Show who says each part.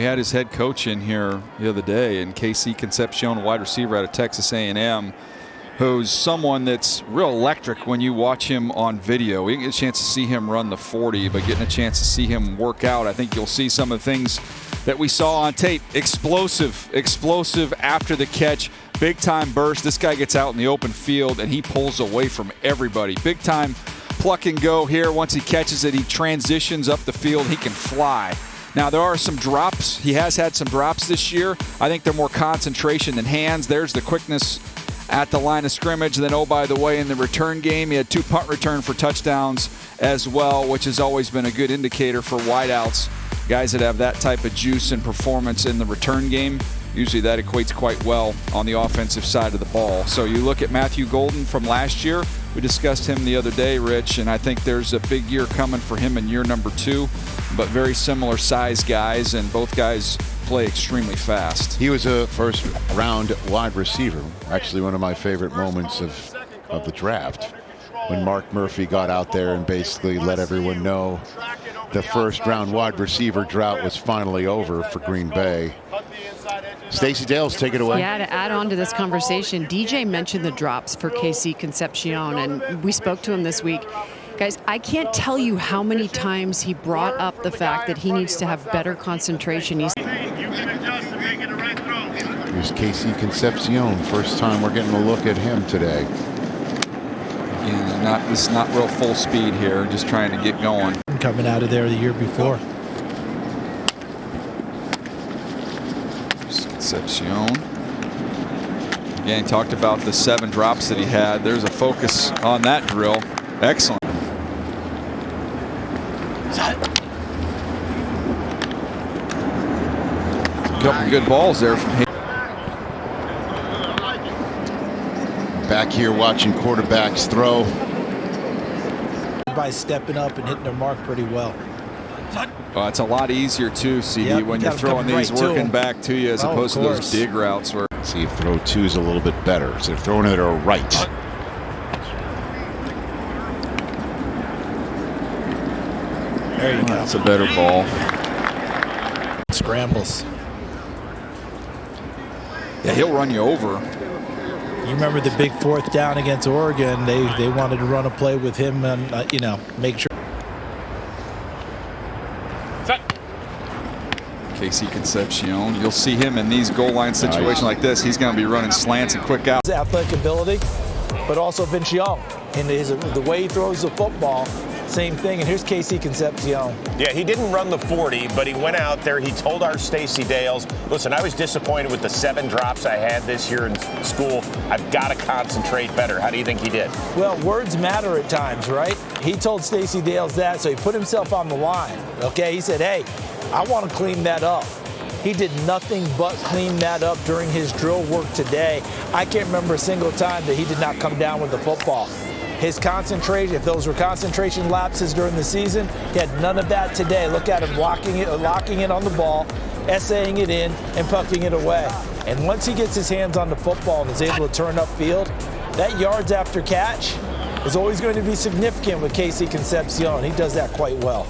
Speaker 1: we had his head coach in here the other day, and Concepcion, wide receiver out of Texas A&M, who's someone that's real electric when you watch him on video. We didn't get a chance to see him run the 40, but getting a chance to see him work out, I think you'll see some of the things that we saw on tape. Explosive after the catch, big time burst. This guy gets out in the open field and he pulls away from everybody. Big time pluck and go here. Once he catches it, he transitions up the field. He can fly. Now, there are some drops. He has had some drops this year. I think they're more concentration than hands. There's the quickness at the line of scrimmage. And then, oh, by the way, in the return game, he had 2 punt return for touchdowns as well, which has always been a good indicator for wideouts. Guys that have that type of juice and performance in the return game, usually that equates quite well on the offensive side of the ball. So you look at Matthew Golden from last year. We discussed him the other day, Rich, and I think there's a big year coming for him in year number 2, but very similar size guys, and both guys play extremely fast.
Speaker 2: He was a first-round wide receiver. Actually, one of my favorite moments of the draft, when Mark Murphy got out there and basically let everyone know the first-round wide receiver drought was finally over for Green Bay. Stacey Dales, take it away.
Speaker 3: Yeah, to add on to this conversation, DJ mentioned the drops for Concepcion, and we spoke to him this week. Guys, I can't tell you how many times he brought up the fact that he needs to have better concentration.
Speaker 2: Here's Concepcion. First time we're getting a look at him today.
Speaker 1: Yeah, this is not real full speed here, just trying to get going.
Speaker 4: Coming out of there the year before.
Speaker 1: Concepcion. Again, he talked about the 7 drops that he had. There's a focus on that drill. Excellent. A couple good balls there from him.
Speaker 2: Back here watching quarterbacks throw.
Speaker 4: By stepping up and hitting their mark pretty well.
Speaker 1: Well, it's a lot easier too, CD, when you're throwing these working back to you as opposed to those dig routes. Where
Speaker 2: see if throw 2 is a little bit better. So they're throwing it or right.
Speaker 4: There you go.
Speaker 1: That's a better ball.
Speaker 4: Scrambles.
Speaker 1: Yeah, he'll run you over.
Speaker 4: You remember the big 4th down against Oregon? They wanted to run a play with him and make sure.
Speaker 1: Concepcion, you'll see him in these goal line situations like this. He's going to be running slants and quick out.
Speaker 5: His athletic ability, but also Vince Young in the way he throws the football. Same thing, and here's Concepcion.
Speaker 6: Yeah, he didn't run the 40, but he went out there. He told our Stacey Dales, listen, I was disappointed with the 7 drops I had this year in school. I've got to concentrate better. How do you think he did?
Speaker 5: Well, words matter at times, right? He told Stacey Dales that, so he put himself on the line, okay? He said, hey, I want to clean that up. He did nothing but clean that up during his drill work today. I can't remember a single time that he did not come down with the football. His concentration, if those were concentration lapses during the season, he had none of that today. Look at him locking it on the ball, essaying it in, and pucking it away. And once he gets his hands on the football and is able to turn upfield, that yards after catch is always going to be significant with Concepcion. He does that quite well.